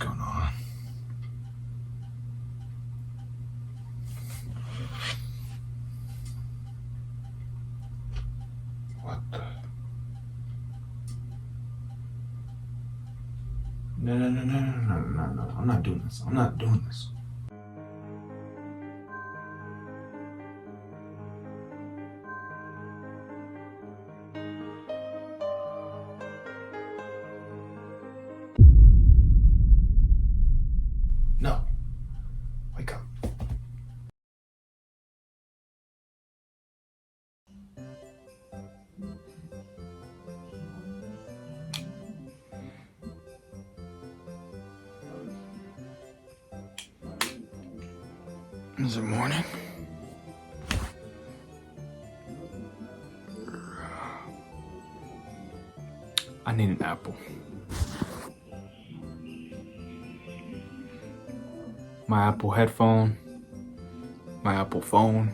going on? What the? No, no, no, no, no, no, no, no. I'm not doing this. I'm not doing this. No. Wake up. Is it morning? I need an apple. My Apple headphone. My Apple phone.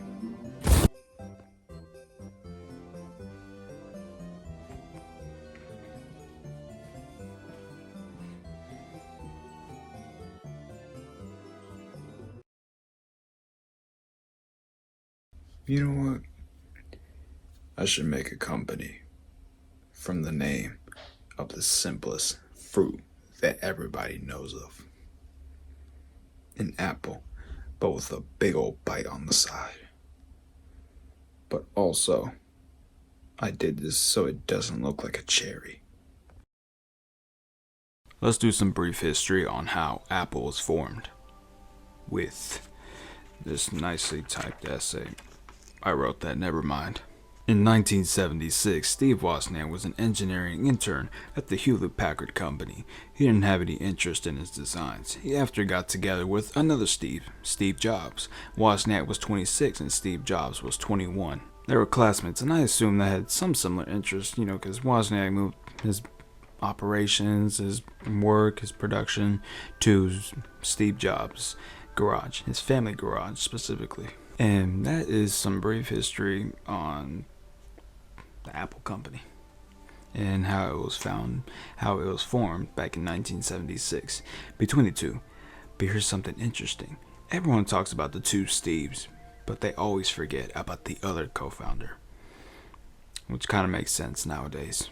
You know what? I should make a company from the name of the simplest fruit that everybody knows of. An apple, but with a big old bite on the side. But also, I did this so it doesn't look like a cherry. Let's do some brief history on how Apple was formed with this nicely typed essay. I wrote that, never mind. In 1976, Steve Wozniak was an engineering intern at the Hewlett-Packard Company. He didn't have any interest in his designs. He after got together with another Steve Jobs. Wozniak was 26 and Steve Jobs was 21. They were classmates, and I assume they had some similar interests, because Wozniak moved his operations, his work, his production to Steve Jobs' garage, his family garage specifically. And that is some brief history on the Apple Company and how it was formed back in 1976 between the two. But here's something interesting. Everyone talks about the two Steves, but they always forget about the other co-founder, which kind of makes sense nowadays.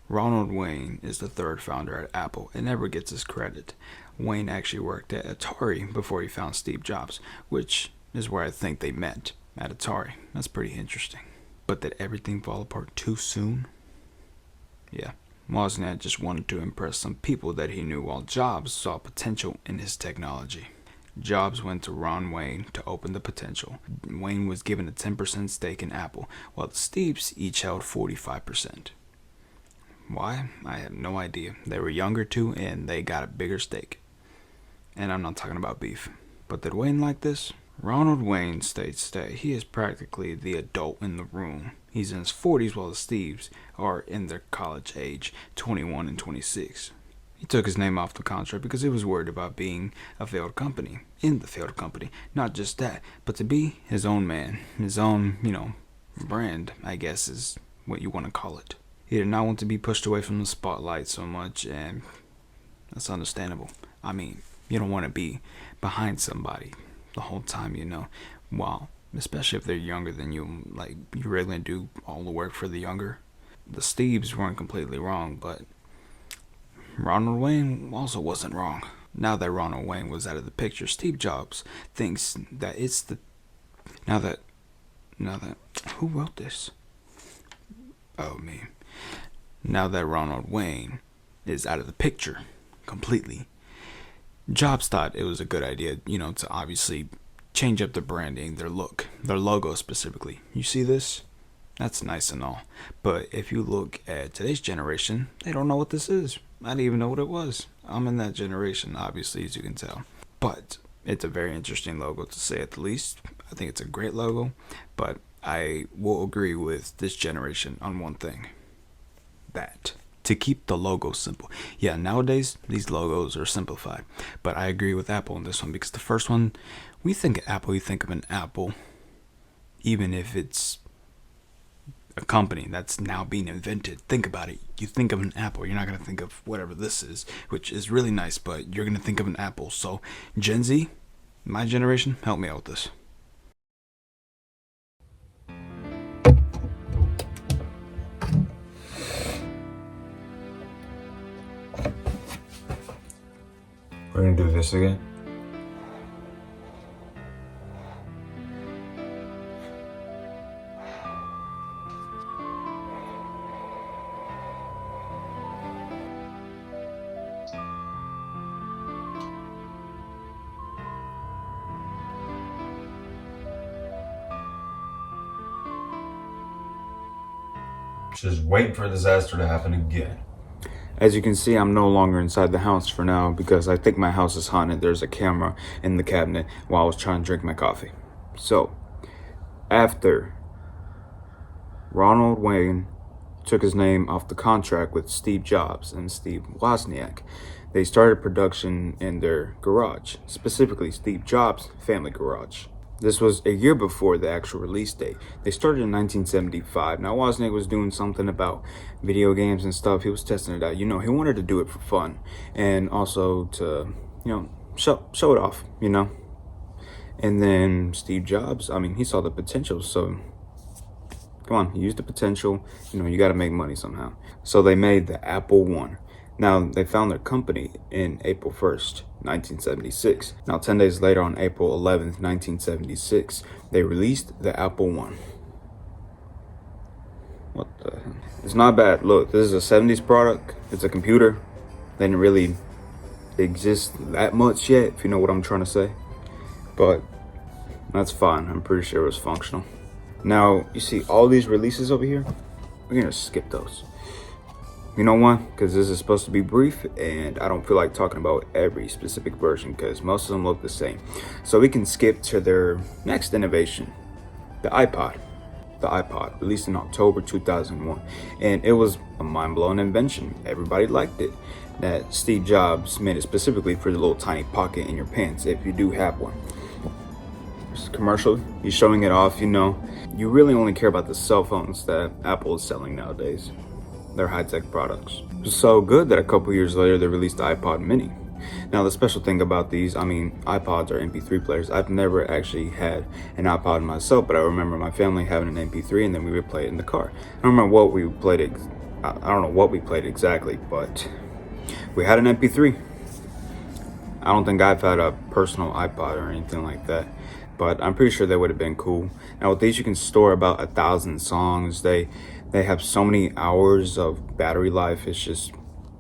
Ronald Wayne is the third founder at Apple and never gets his credit. Wayne actually worked at Atari before he found Steve Jobs, which is where I think they met, at Atari. That's pretty interesting. But did everything fall apart too soon? Yeah. Wozniak just wanted to impress some people that he knew, while Jobs saw potential in his technology. Jobs went to Ron Wayne to open the potential. Wayne was given a 10% stake in Apple, while the Steves each held 45%. Why? I have no idea. They were younger too, and they got a bigger stake. And I'm not talking about beef. But did Wayne like this? Ronald Wayne states that he is practically the adult in the room. He's in his 40s while the Steves are in their college age, 21 and 26. He took his name off the contract because he was worried about being a failed company, in the failed company. Not just that, but to be his own man, his own, brand, I guess is what you want to call it. He did not want to be pushed away from the spotlight so much, and that's understandable. I mean, you don't want to be behind somebody the whole time, Wow. Especially if they're younger than you, like, you really gonna do all the work for the younger. The Steves weren't completely wrong, but Ronald Wayne also wasn't wrong. Now that Ronald Wayne was out of the picture, Steve Jobs thinks that it's the... Now that... Who wrote this? Oh, me. Now that Ronald Wayne is out of the picture completely, Jobs thought it was a good idea, to obviously change up the branding, their look, their logo specifically. You see this? That's nice and all. But if you look at today's generation, they don't know what this is. I didn't even know what it was. I'm in that generation, obviously, as you can tell. But it's a very interesting logo, to say at the least. I think it's a great logo. But I will agree with this generation on one thing. That. To keep the logo simple. Yeah, nowadays, these logos are simplified. But I agree with Apple on this one, because the first one, we think of Apple, you think of an apple, even if it's a company that's now being invented. Think about it. You think of an Apple, you're not going to think of whatever this is, which is really nice, but you're going to think of an Apple. So, Gen Z, my generation, help me out with this. We're gonna do this again? Just wait for a disaster to happen again. As you can see, I'm no longer inside the house for now because I think my house is haunted. There's a camera in the cabinet while I was trying to drink my coffee. So, after Ronald Wayne took his name off the contract with Steve Jobs and Steve Wozniak, they started production in their garage, specifically Steve Jobs' family garage. This was a year before the actual release date. They started in 1975. Now, Wozniak was doing something about video games and stuff. He was testing it out. He wanted to do it for fun and also to, show it off, And then Steve Jobs, he saw the potential. So, come on, he used the potential. You got to make money somehow. So they made the Apple I. Now, they found their company in April 1st, 1976. Now, 10 days later, on April 11th, 1976, they released the Apple I. What the hell? It's not bad. Look, this is a 70s product. It's a computer. They didn't really exist that much yet, if you know what I'm trying to say. But that's fine. I'm pretty sure it was functional. Now, you see all these releases over here? We're going to skip those. You know why? Because this is supposed to be brief and I don't feel like talking about every specific version because most of them look the same. So we can skip to their next innovation, the iPod. The iPod, released in October 2001. And it was a mind-blowing invention. Everybody liked it. That Steve Jobs made it specifically for the little tiny pocket in your pants if you do have one. It's a commercial, he's showing it off, You really only care about the cell phones that Apple is selling nowadays. They're high-tech products. So good that a couple years later they released the iPod mini. Now the special thing about these, iPods are MP3 players. I've never actually had an iPod myself, but I remember my family having an MP3 and then we would play it in the car. I don't remember what we played, I don't know what we played exactly, but we had an MP3. I don't think I've had a personal iPod or anything like that, but I'm pretty sure they would have been cool. Now with these you can store about 1,000 songs. They have so many hours of battery life. It's just,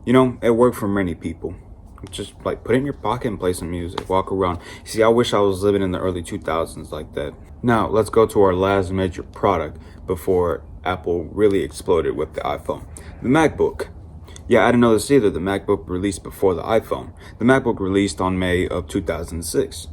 it worked for many people. Just like put it in your pocket and play some music, walk around. See, I wish I was living in the early 2000s like that. Now let's go to our last major product before Apple really exploded with the iPhone, the MacBook. Yeah, I didn't know this either. The MacBook released before the iPhone. The MacBook released on May of 2006.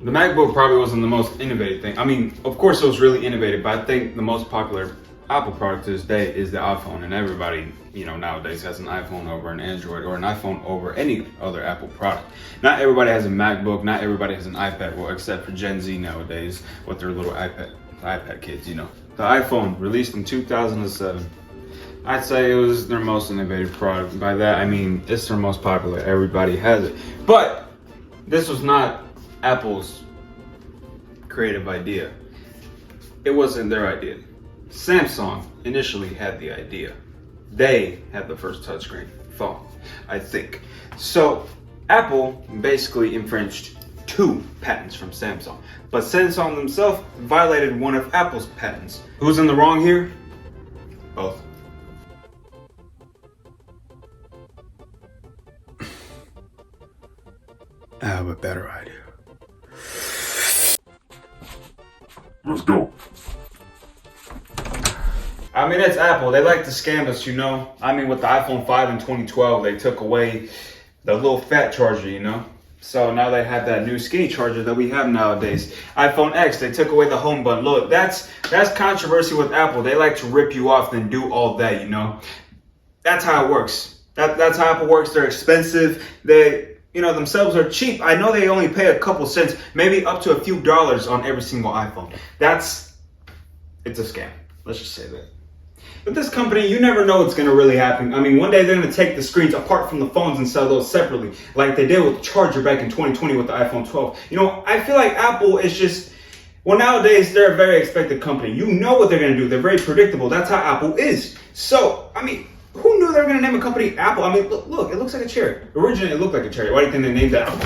The MacBook probably wasn't the most innovative thing. Of course it was really innovative, but I think the most popular Apple product to this day is the iPhone, and everybody, nowadays has an iPhone over an Android or an iPhone over any other Apple product. Not everybody has a MacBook, not everybody has an iPad, well, except for Gen Z nowadays with their little iPad kids, The iPhone, released in 2007. I'd say it was their most innovative product. By that, I mean, it's their most popular. Everybody has it. But this was not Apple's creative idea. It wasn't their idea. Samsung initially had the idea. They had the first touchscreen phone, I think. So Apple basically infringed 2 patents from Samsung. But Samsung themselves violated one of Apple's patents. Who's in the wrong here? Both. I have a better idea. Let's go. It's Apple. They like to scam us, with the iPhone 5 in 2012, they took away the little fat charger, So now they have that new skinny charger that we have nowadays. iPhone X, they took away the home button. Look, that's controversy with Apple. They like to rip you off and do all that, That's how it works. That's how Apple works. They're expensive. themselves are cheap. I know they only pay a couple cents, maybe up to a few dollars on every single iPhone. It's a scam. Let's just say that. With this company, you never know what's going to really happen. I mean, one day they're going to take the screens apart from the phones and sell those separately, like they did with the charger back in 2020 with the iPhone 12. I feel like Apple is just, well, nowadays they're a very expected company. You know what they're going to do. They're very predictable. That's how Apple is. So, I mean, who knew they were going to name a company Apple? I mean, look, it looks like a cherry. Originally, it looked like a cherry. Why do you think they named it Apple?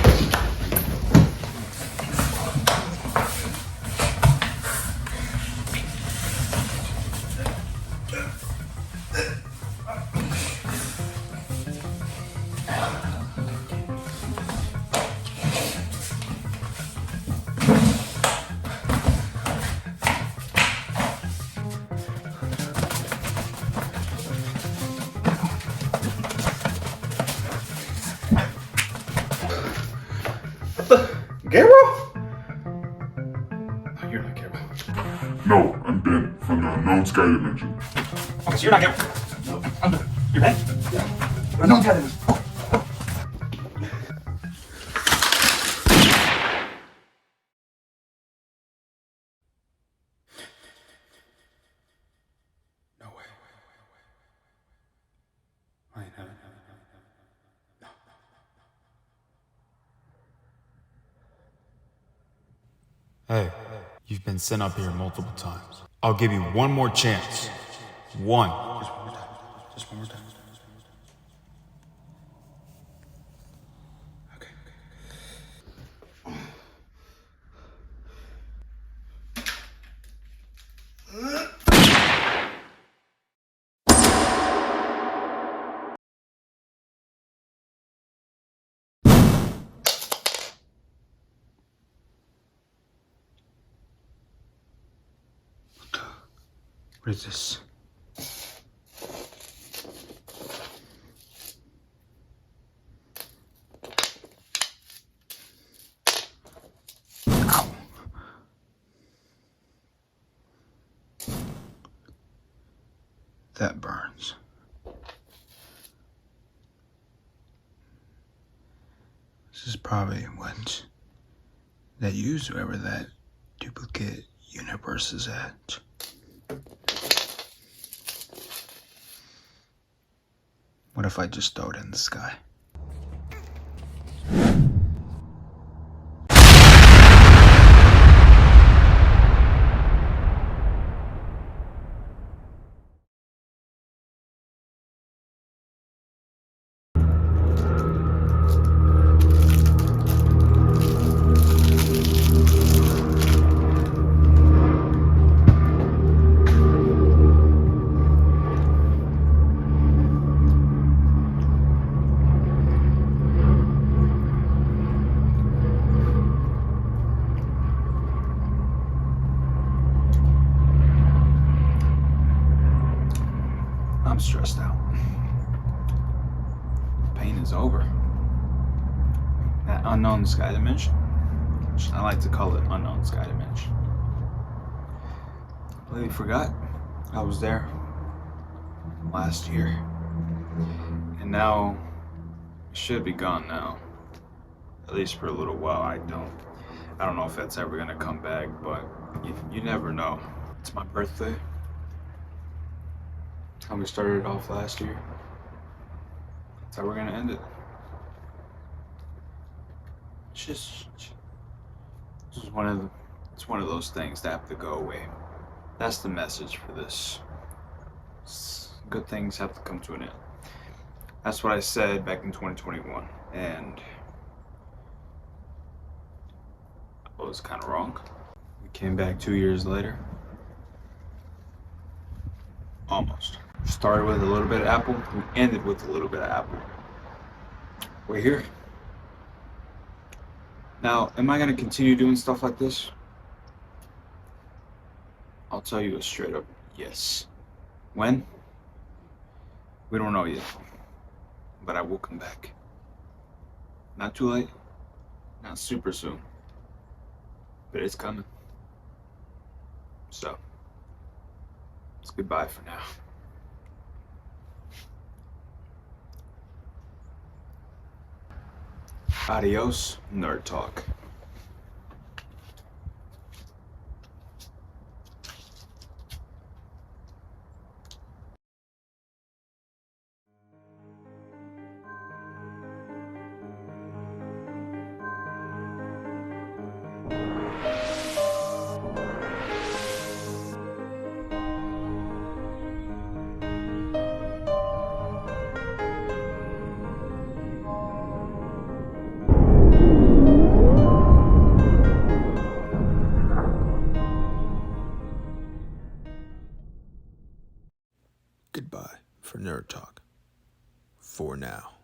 Gabriel? No, you're not Gabriel. No, I'm Ben from the Unknown Sky Dimension. Okay, so you're not Gabriel. No, I'm Ben. You're Ben? Yeah. Unknown Sky Dimension. No way. I ain't having it. No. Hey, you've been sent up here multiple times. I'll give you one more chance. One. Just one more time. Okay. What is this? Ow. That burns. This is probably what they use wherever that duplicate universe is at. What if I just throw it in the sky? I'm stressed out. Pain is over. That unknown sky dimension. I like to call it unknown sky dimension. I completely forgot I was there last year. And now it should be gone now. At least for a little while. I don't know if that's ever gonna come back, but you never know. It's my birthday. How we started it off last year. That's how we're gonna end it. It's one of those things that have to go away. That's the message for this. Good things have to come to an end. That's what I said back in 2021, and I was kind of wrong. We came back 2 years later. Almost. Started with a little bit of Apple, we ended with a little bit of Apple. We're here. Now, am I going to continue doing stuff like this? I'll tell you a straight up yes. When? We don't know yet. But I will come back. Not too late, not super soon. But it's coming. So, it's goodbye for now. Adios, Nerd Talk. Goodbye for Nerd Talk. For now.